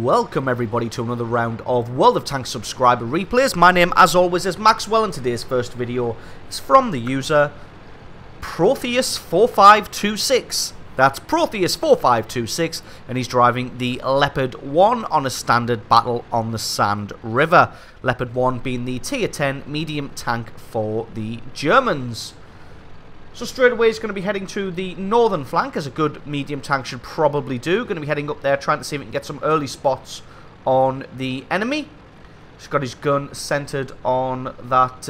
welcome everybody to another round of World of Tanks subscriber replays. My name, as always, is Maxwell, and today's first video is from the user Protheus4526. That's Protheus4526, and he's driving the Leopard 1 on a standard battle on the Sand River. Leopard 1 being the tier 10 medium tank for the Germans. So straight away he's going to be heading to the northern flank, as a good medium tank should probably do. Going to be heading up there, trying to see if he can get some early spots on the enemy. He's got his gun centered on that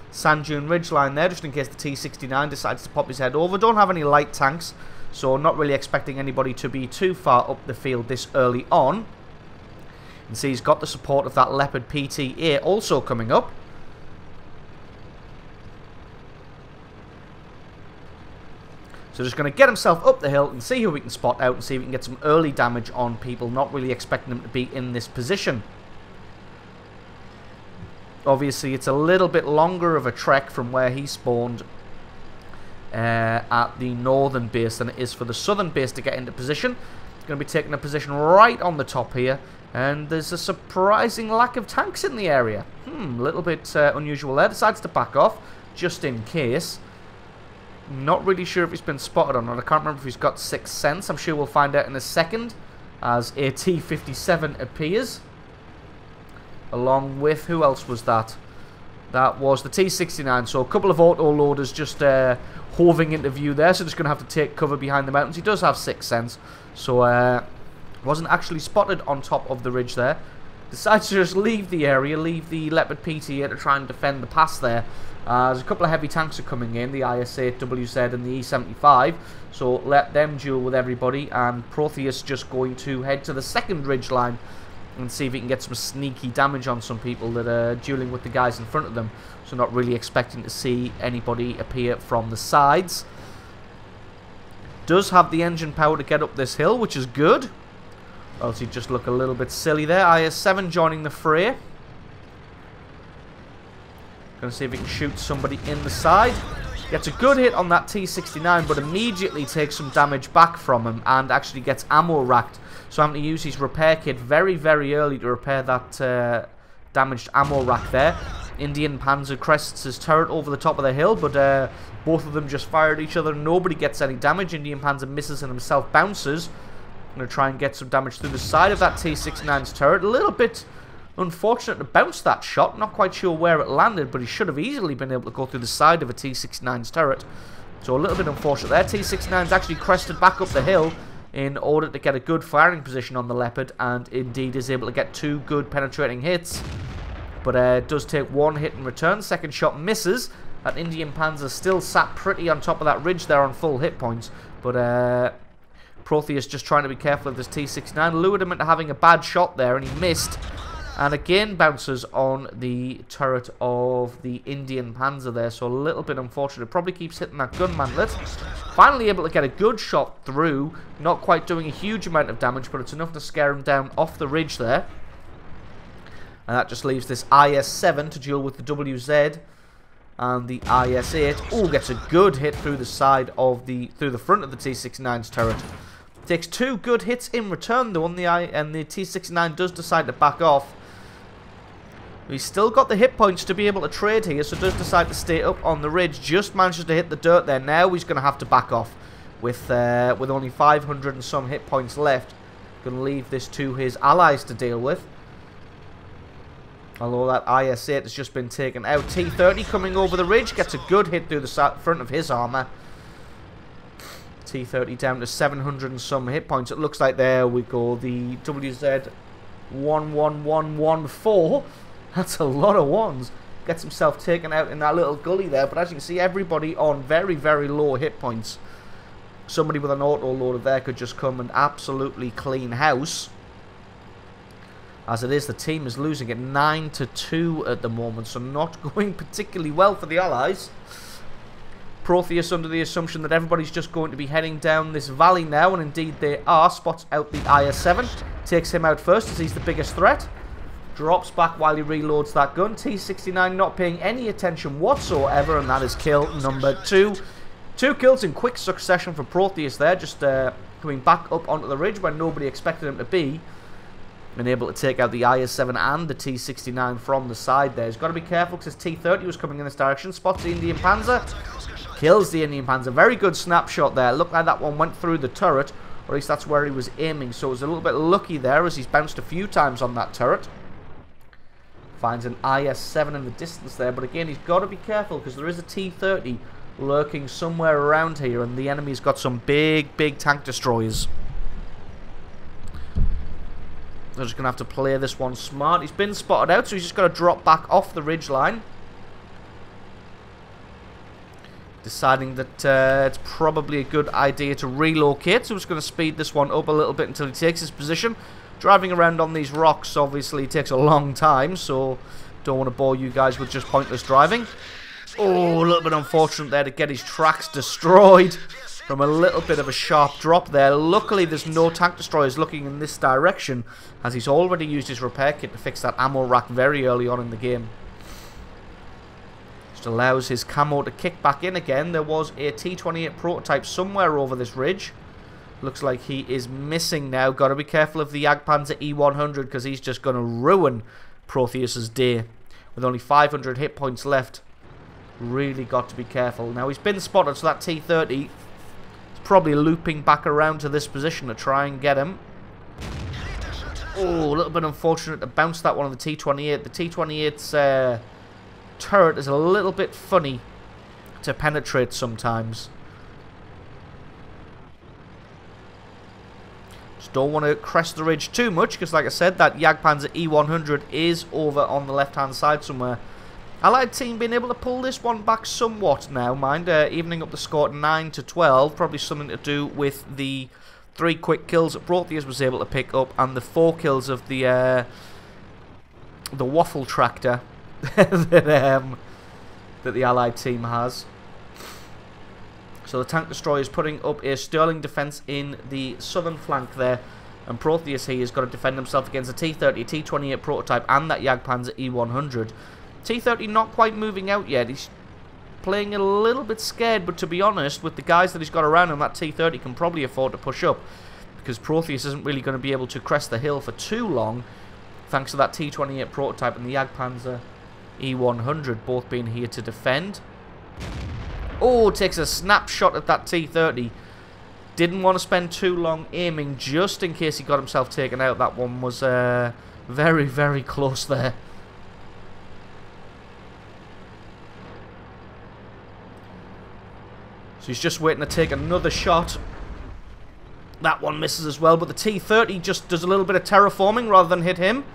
sand dune ridgeline there, just in case the T-69 decides to pop his head over. Don't have any light tanks, so not really expecting anybody to be too far up the field this early on. And see, he's got the support of that Leopard PTA also coming up. So just going to get himself up the hill and see who we can spot out and see if we can get some early damage on people. Not really expecting them to be in this position. Obviously, it's a little bit longer of a trek from where he spawned at the northern base than it is for the southern base to get into position. He's going to be taking a position right on the top here. And there's a surprising lack of tanks in the area. A little bit unusual there. Decides to back off just in case. Not really sure if he's been spotted or not. I can't remember if he's got 6th sense. I'm sure we'll find out in a second as a T-57 appears. Along with, who else was that? That was the T-69. So a couple of auto-loaders just hoving into view there. So just going to have to take cover behind the mountains. He does have 6th sense. So wasn't actually spotted on top of the ridge there. Decides to just leave the area, leave the Leopard PTA to try and defend the pass there. There's a couple of heavy tanks are coming in, the IS-8, WZ and the E-75, so let them duel with everybody, and Protheus just going to head to the second ridge line and see if he can get some sneaky damage on some people that are dueling with the guys in front of them, so not really expecting to see anybody appear from the sides. Does have the engine power to get up this hill, which is good, or else he'd just look a little bit silly there. IS-7 joining the fray. Going to see if he can shoot somebody in the side. Gets a good hit on that T-69, but immediately takes some damage back from him and actually gets ammo racked. So having to use his repair kit very, very early to repair that damaged ammo rack there. Indian Panzer crests his turret over the top of the hill, but both of them just fire at each other. Nobody gets any damage. Indian Panzer misses and himself bounces. Going to try and get some damage through the side of that T-69's turret. A little bit unfortunate to bounce that shot. Not quite sure where it landed, but he should have easily been able to go through the side of a T-69's turret. So a little bit unfortunate there. T-69's actually crested back up the hill in order to get a good firing position on the Leopard, and indeed is able to get 2 good penetrating hits. But does take 1 hit in return. Second shot misses. That Indian Panzer still sat pretty on top of that ridge there on full hit points. But Protheus just trying to be careful of this T-69. Lured him into having a bad shot there, and he missed. And again bounces on the turret of the Indian Panzer there. So a little bit unfortunate. Probably keeps hitting that gun mantlet. Finally able to get a good shot through. Not quite doing a huge amount of damage, but it's enough to scare him down off the ridge there. And that just leaves this IS-7 to duel with the WZ. And the IS-8. Oh, gets a good hit through the side of the, through the front of the T-69's turret. Takes 2 good hits in return though, and the T-69 does decide to back off. He's still got the hit points to be able to trade here, so does decide to stay up on the ridge. Just manages to hit the dirt there. Now he's going to have to back off with only 500 and some hit points left. Going to leave this to his allies to deal with. Although that IS-8 has just been taken out. T-30 coming over the ridge. Gets a good hit through the front of his armor. T-30 down to 700 and some hit points. It looks like there we go. The WZ 11114. That's a lot of ones. Gets himself taken out in that little gully there. But as you can see, everybody on very, very low hit points. Somebody with an auto-loader there could just come and absolutely clean house. As it is, the team is losing at 9-2 at the moment. So not going particularly well for the Allies. Protheus under the assumption that everybody's just going to be heading down this valley now. And indeed they are. Spots out the IS-7. Takes him out first as he's the biggest threat. Drops back while he reloads that gun. T-69 not paying any attention whatsoever, and that is kill number 2. 2 kills in quick succession for Protheus there, just coming back up onto the ridge where nobody expected him to be. been able to take out the IS-7 and the T-69 from the side there. He's got to be careful because his T-30 was coming in this direction. Spots the Indian Panzer. Kills the Indian Panzer. Very good snapshot there. Looked like that one went through the turret. Or at least that's where he was aiming. So it was a little bit lucky there as he's bounced a few times on that turret. Finds an IS-7 in the distance there. But again, he's got to be careful because there is a T-30 lurking somewhere around here. And the enemy's got some big, big tank destroyers. They're just going to have to play this one smart. He's been spotted out, so he's just got to drop back off the ridgeline. Deciding that it's probably a good idea to relocate. So he's going to speed this one up a little bit until he takes his position. Driving around on these rocks obviously takes a long time, so don't want to bore you guys with just pointless driving. Oh, a little bit unfortunate there to get his tracks destroyed from a little bit of a sharp drop there. Luckily, there's no tank destroyers looking in this direction, as he's already used his repair kit to fix that ammo rack very early on in the game. Just allows his camo to kick back in again. There was a T-28 prototype somewhere over this ridge. Looks like he is missing now. Got to be careful of the Jagdpanzer E100 because he's just going to ruin Protheus's day. With only 500 hit points left. Really got to be careful. Now he's been spotted, so that T-30 probably looping back around to this position to try and get him. Oh, a little bit unfortunate to bounce that one on the T-28. The T-28's turret is a little bit funny to penetrate sometimes. Just don't want to crest the ridge too much because, like I said, that Jagdpanzer E100 is over on the left-hand side somewhere. Allied team being able to pull this one back somewhat now, mind, evening up the score to 9-12, probably something to do with the 3 quick kills that Protheus was able to pick up and the 4 kills of the waffle tractor that the Allied team has. So the tank destroyer is putting up a sterling defense in the southern flank there, and Protheus here has got to defend himself against a T-30, T-28 prototype and that Jagdpanzer E100. T-30 not quite moving out yet. He's playing a little bit scared, but to be honest, with the guys that he's got around him, that T-30 can probably afford to push up because Protheus isn't really going to be able to crest the hill for too long thanks to that T-28 prototype and the Jagdpanzer E100 both being here to defend. Oh, takes a snapshot at that T-30. Didn't want to spend too long aiming just in case he got himself taken out. That one was very, very close there. So he's just waiting to take another shot. That one misses as well, but the T-30 just does a little bit of terraforming rather than hit him.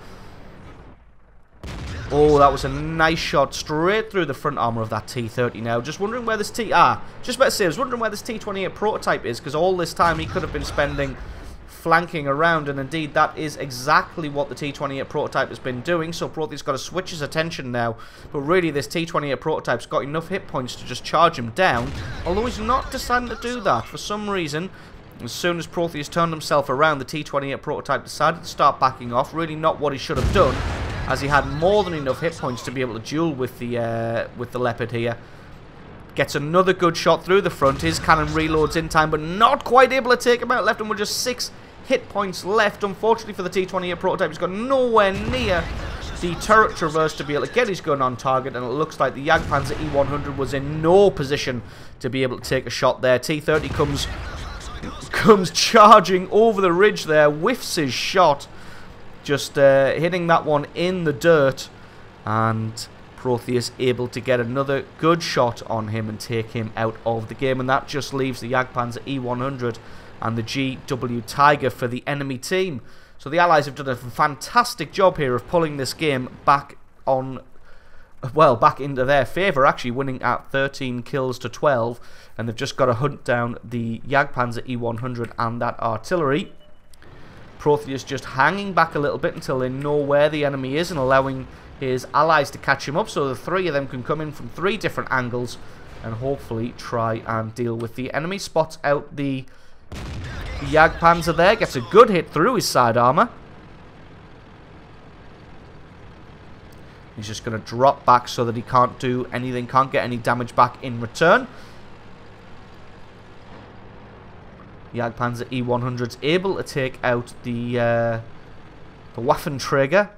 Oh, that was a nice shot straight through the front armor of that T-30 now. Just wondering where this just about to say, I was wondering where this T-28 prototype is, because all this time he could have been spending flanking around, and indeed that is exactly what the T-28 prototype has been doing. So Protheus got to switch his attention now, but really this T-28 prototype's got enough hit points to just charge him down, although he's not deciding to do that for some reason. As soon as Protheus turned himself around, the T-28 prototype decided to start backing off. Really not what he should have done, as he had more than enough hit points to be able to duel with the Leopard here. Gets another good shot through the front. His cannon reloads in time, but not quite able to take him out. Left him with just 6 hit points left. Unfortunately for the T-28 prototype, he's got nowhere near the turret traverse to be able to get his gun on target, and it looks like the Jagdpanzer E100 was in no position to be able to take a shot there. T-30 comes charging over the ridge there, whiffs his shot, just hitting that one in the dirt, and Protheus able to get another good shot on him and take him out of the game, and that just leaves the Jagdpanzer E100 and the GW Tiger for the enemy team. So the Allies have done a fantastic job here of pulling this game back on, well, back into their favour, actually winning at 13 kills to 12, and they've just got to hunt down the Jagdpanzer E100 and that artillery. Protheus just hanging back a little bit until they know where the enemy is and allowing his allies to catch him up, so the 3 of them can come in from 3 different angles and hopefully try and deal with the enemy. Spots out the Jagdpanzer there, gets a good hit through his side armor. He's just going to drop back so that he can't do anything, can't get any damage back in return. Jagdpanzer E100's able to take out the the Waffenträger.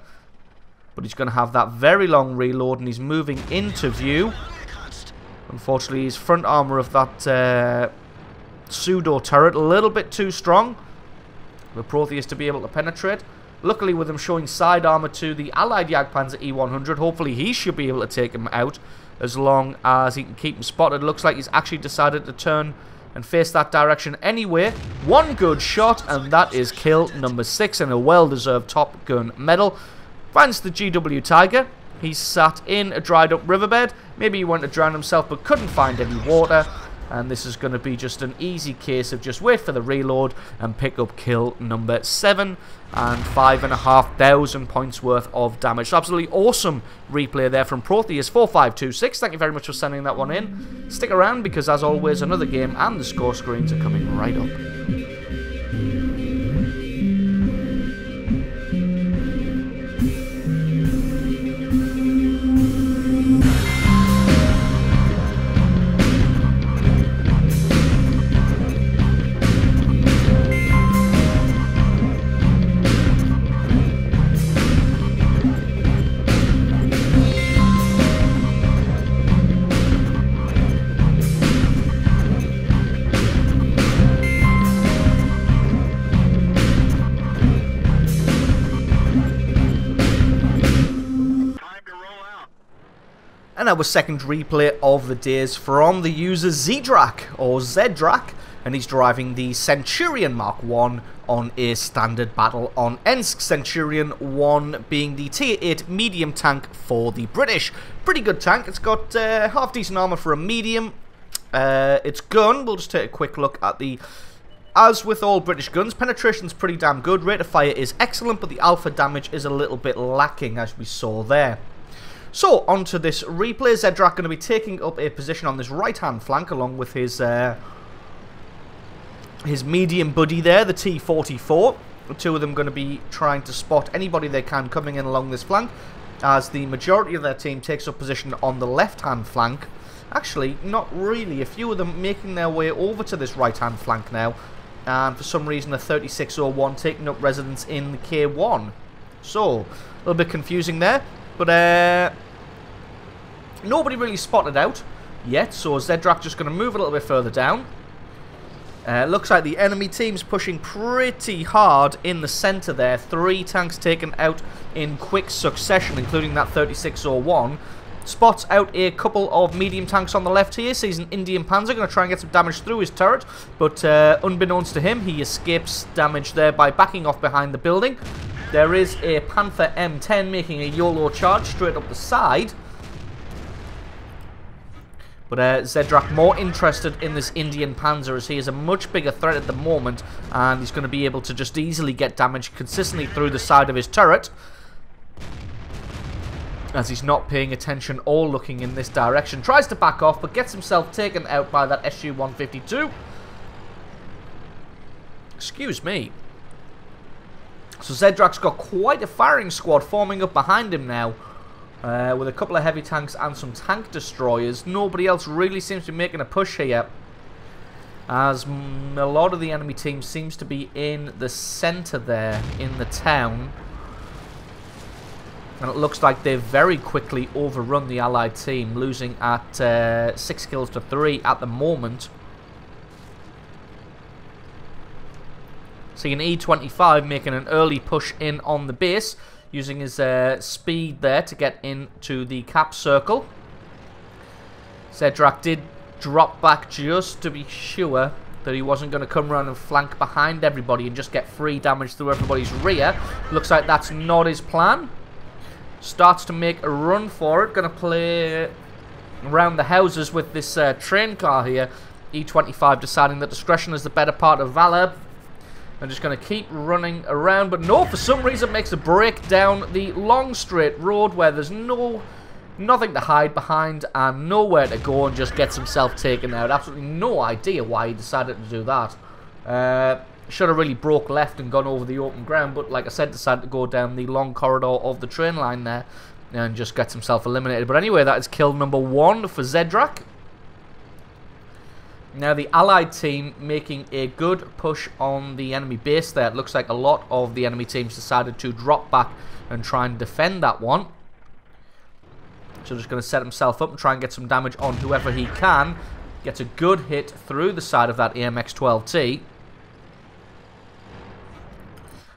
But he's going to have that very long reload, and he's moving into view. Unfortunately, his front armor of that pseudo turret a little bit too strong for Protheus to be able to penetrate. Luckily, with him showing side armor to the Allied Jagdpanzer E100, hopefully he should be able to take him out as long as he can keep him spotted. Looks like he's actually decided to turn and face that direction anyway. One good shot, and that is kill number 6, and a well-deserved Top Gun medal. Finds the GW Tiger. He's sat in a dried up riverbed. Maybe he wanted to drown himself but couldn't find any water. And this is going to be just an easy case of just wait for the reload and pick up kill number 7 and 5,500 points worth of damage. So absolutely awesome replay there from Protheus 4526. Thank you very much for sending that one in. Stick around because, as always, another game and the score screens are coming right up. And our second replay of the day is from the user Zdrak, or Zdrak, and he's driving the Centurion Mark 1 on a standard battle on Ensk. Centurion 1 being the tier 8 medium tank for the British. Pretty good tank. It's got half decent armor for a medium. Its gun, we'll just take a quick look at the... As with all British guns, penetration's pretty damn good. Rate of fire is excellent, but the alpha damage is a little bit lacking, as we saw there. So, onto this replay. Zdrak going to be taking up a position on this right-hand flank along with his medium buddy there, the T-44. The two of them going to be trying to spot anybody they can coming in along this flank, as the majority of their team takes up position on the left-hand flank. Actually, not really. A few of them making their way over to this right-hand flank now, and for some reason a 3601 taking up residence in the K1. So, a little bit confusing there. But nobody really spotted out yet, so Zdrak just going to move a little bit further down. Looks like the enemy team's pushing pretty hard in the centre there. 3 tanks taken out in quick succession, including that 3601. Spots out a couple of medium tanks on the left here. Sees an Indian Panzer, going to try and get some damage through his turret. But unbeknownst to him, he escapes damage there by backing off behind the building. There is a Panther M10 making a YOLO charge straight up the side. But Zdrak more interested in this Indian Panzer, as he is a much bigger threat at the moment. And he's going to be able to just easily get damage consistently through the side of his turret, as he's not paying attention or looking in this direction. Tries to back off, but gets himself taken out by that SU-152. Excuse me. So Zdrak's got quite a firing squad forming up behind him now, with a couple of heavy tanks and some tank destroyers. Nobody else really seems to be making a push here, as a lot of the enemy team seems to be in the centre there, in the town. And it looks like they've very quickly overrun the Allied team, losing at 6 kills to 3 at the moment. See an E25 making an early push in on the base, using his speed there to get into the cap circle. Zdrak did drop back just to be sure that he wasn't going to come around and flank behind everybody and just get free damage through everybody's rear. Looks like that's not his plan. Starts to make a run for it. Going to play around the houses with this train car here. E25 deciding that discretion is the better part of valor. I'm just going to keep running around, but no, for some reason makes a break down the long straight road where there's nothing to hide behind and nowhere to go, and just gets himself taken out. Absolutely no idea why he decided to do that. Should have really broke left and gone over the open ground, but like I said, decided to go down the long corridor of the train line there and just gets himself eliminated. But anyway, that is kill number 1 for Zdrak. Now the Allied team making a good push on the enemy base there. It looks like a lot of the enemy teams decided to drop back and try and defend that one. So just going to set himself up and try and get some damage on whoever he can. Gets a good hit through the side of that AMX-12T.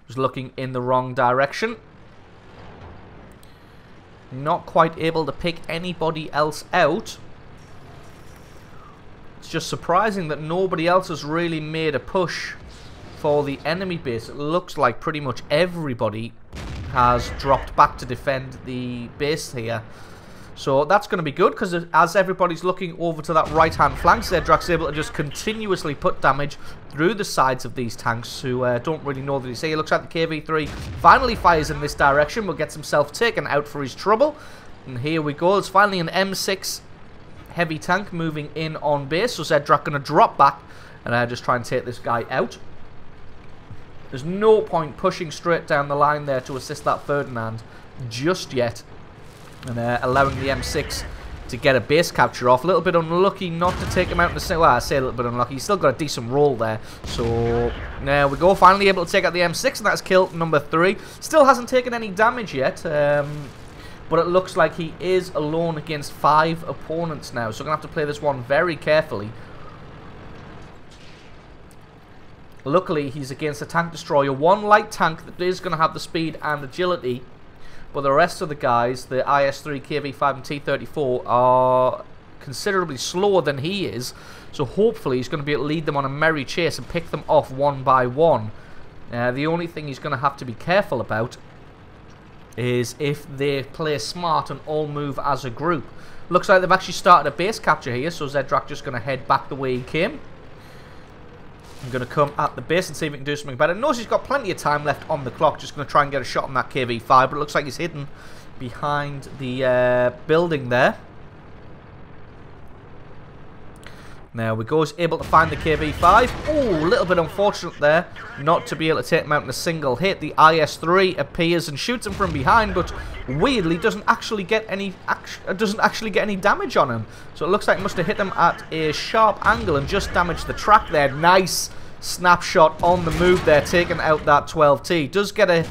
Was looking in the wrong direction. Not quite able to pick anybody else out. It's just surprising that nobody else has really made a push for the enemy base. It looks like pretty much everybody has dropped back to defend the base here. So that's going to be good, because as everybody's looking over to that right-hand flank, Zedrak's able to just continuously put damage through the sides of these tanks who don't really know that he's here. It looks like the KV-3 finally fires in this direction, but gets himself taken out for his trouble. And here we go. It's finally an M6 heavy tank moving in on base. So Zedrak going to drop back and just try and take this guy out. There's no point pushing straight down the line there to assist that Ferdinand just yet. And allowing the M6 to get a base capture off. A little bit unlucky not to take him out in the center. Well, I say a little bit unlucky. He's still got a decent roll there. So there we go. Finally able to take out the M6, and that's kill number 3. Still hasn't taken any damage yet. But it looks like he is alone against 5 opponents now. So I'm going to have to play this one very carefully. Luckily, he's against a tank destroyer. One light tank that is going to have the speed and agility. But the rest of the guys, the IS-3, KV-5 and T-34, are considerably slower than he is. So hopefully he's going to be able to lead them on a merry chase and pick them off one by one. The only thing he's going to have to be careful about is if they play smart and all move as a group. Looks like they've actually started a base capture here, so Zedrak just going to head back the way he came. I'm going to come at the base and see if we can do something better. Knows he's got plenty of time left on the clock. Just going to try and get a shot on that KV-5. But it looks like he's hidden behind the building there. There we go. He's able to find the KV-5. Oh, a little bit unfortunate there not to be able to take him out in a single hit. The IS-3 appears and shoots him from behind, but weirdly doesn't actually get any damage on him. So it looks like it must have hit them at a sharp angle and just damaged the track there. Nice snapshot on the move there, taking out that 12T. Does get a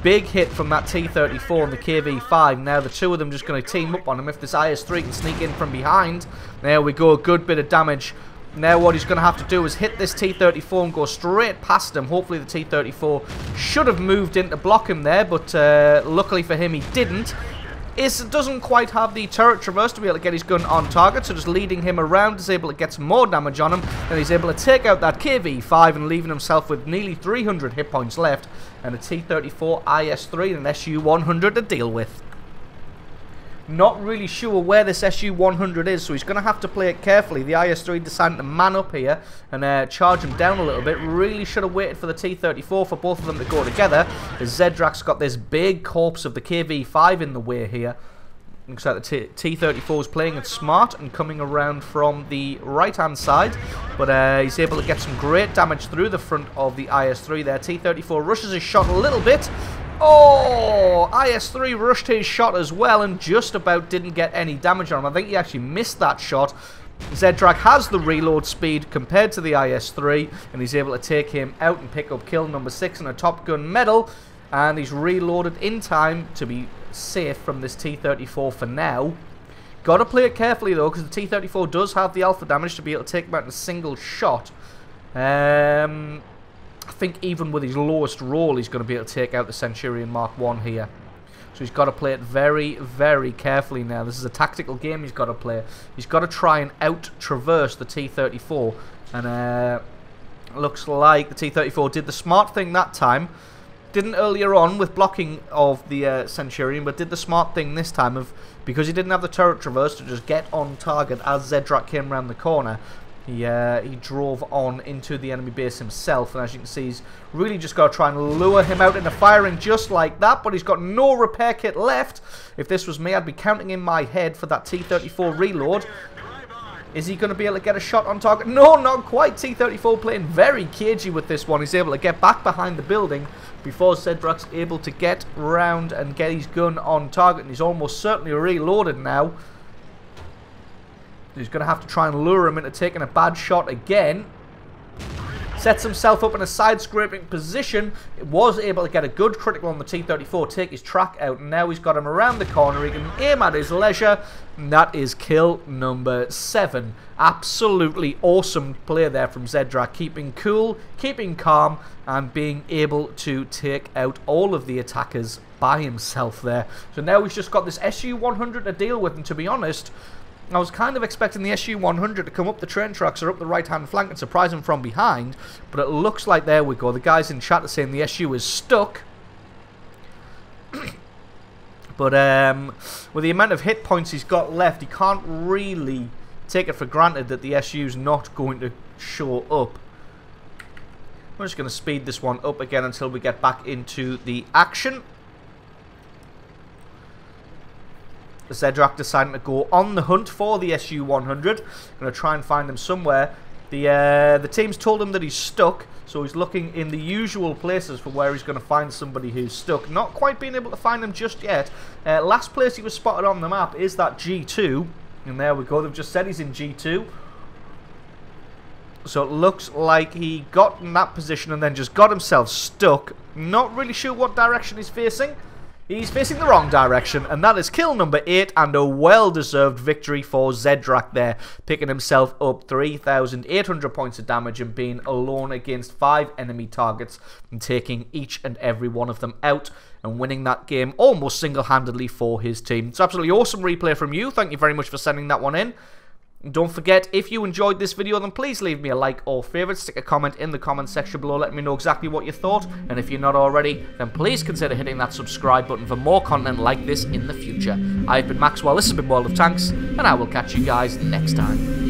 big hit from that T-34 and the KV-5. Now the two of them just going to team up on him. If this IS-3 can sneak in from behind, there we go, a good bit of damage. Now what he's going to have to do is hit this T-34 and go straight past him. Hopefully the T-34 should have moved in to block him there, but luckily for him he didn't. It doesn't quite have the turret traverse to be able to get his gun on target, so just leading him around is able to get some more damage on him, and he's able to take out that KV-5 and leaving himself with nearly 300 hit points left, and a T-34 IS-3 and an SU-100 to deal with. Not really sure where this SU-100 is, so he's going to have to play it carefully. The IS-3 decided to man up here and charge him down a little bit. Really should have waited for the T-34 for both of them to go together, as Zedrak's got this big corpse of the KV-5 in the way here. Looks like the T-34 is playing it smart and coming around from the right-hand side, but he's able to get some great damage through the front of the IS-3 there. T-34 rushes his shot a little bit. Oh, IS-3 rushed his shot as well and just about didn't get any damage on him. I think he actually missed that shot. Zedrak has the reload speed compared to the IS-3, and he's able to take him out and pick up kill number 6 and a Top Gun medal. And he's reloaded in time to be safe from this T-34 for now. Got to play it carefully though, because the T-34 does have the alpha damage to be able to take him out in a single shot. I think even with his lowest roll, he's going to be able to take out the Centurion Mark 1 here. So he's got to play it very, very carefully now. This is a tactical game he's got to play. He's got to try and out-traverse the T-34. And looks like the T-34 did the smart thing that time. Didn't earlier on with blocking of the Centurion, but did the smart thing this time of, because he didn't have the turret traverse to just get on target as Zedrak came around the corner. He drove on into the enemy base himself, and as you can see, he's really just got to try and lure him out into firing just like that, but he's got no repair kit left. If this was me, I'd be counting in my head for that T-34 reload. Is he going to be able to get a shot on target? No, not quite. T-34 playing very cagey with this one. He's able to get back behind the building before Zedrak's able to get round and get his gun on target, and he's almost certainly reloaded now. He's going to have to try and lure him into taking a bad shot again. Sets himself up in a side-scraping position. Was able to get a good critical on the T-34, take his track out, and now he's got him around the corner. He can aim at his leisure, and that is kill number 7. Absolutely awesome play there from Zedrak, keeping cool, keeping calm, and being able to take out all of the attackers by himself there. So now he's just got this SU-100 to deal with, and to be honest, I was kind of expecting the SU-100 to come up the train tracks or up the right-hand flank and surprise him from behind, but it looks like, there we go, the guys in chat are saying the SU is stuck. But with the amount of hit points he's got left, he can't really take it for granted that the SU's not going to show up. We're just going to speed this one up again until we get back into the action. Zedrak deciding to go on the hunt for the SU-100. Going to try and find him somewhere. The team's told him that he's stuck, so he's looking in the usual places for where he's going to find somebody who's stuck. Not quite being able to find him just yet. Last place he was spotted on the map is that G2. And there we go, they've just said he's in G2. So it looks like he got in that position and then just got himself stuck. Not really sure what direction he's facing. He's facing the wrong direction, and that is kill number 8, and a well-deserved victory for Zedrak there, picking himself up 3,800 points of damage and being alone against 5 enemy targets and taking each and every one of them out and winning that game almost single-handedly for his team. It's absolutely awesome replay from you. Thank you very much for sending that one in. And don't forget, if you enjoyed this video, then please leave me a like or favourite. Stick a comment in the comment section below, letting me know exactly what you thought. And if you're not already, then please consider hitting that subscribe button for more content like this in the future. I've been Maxwell, this has been World of Tanks, and I will catch you guys next time.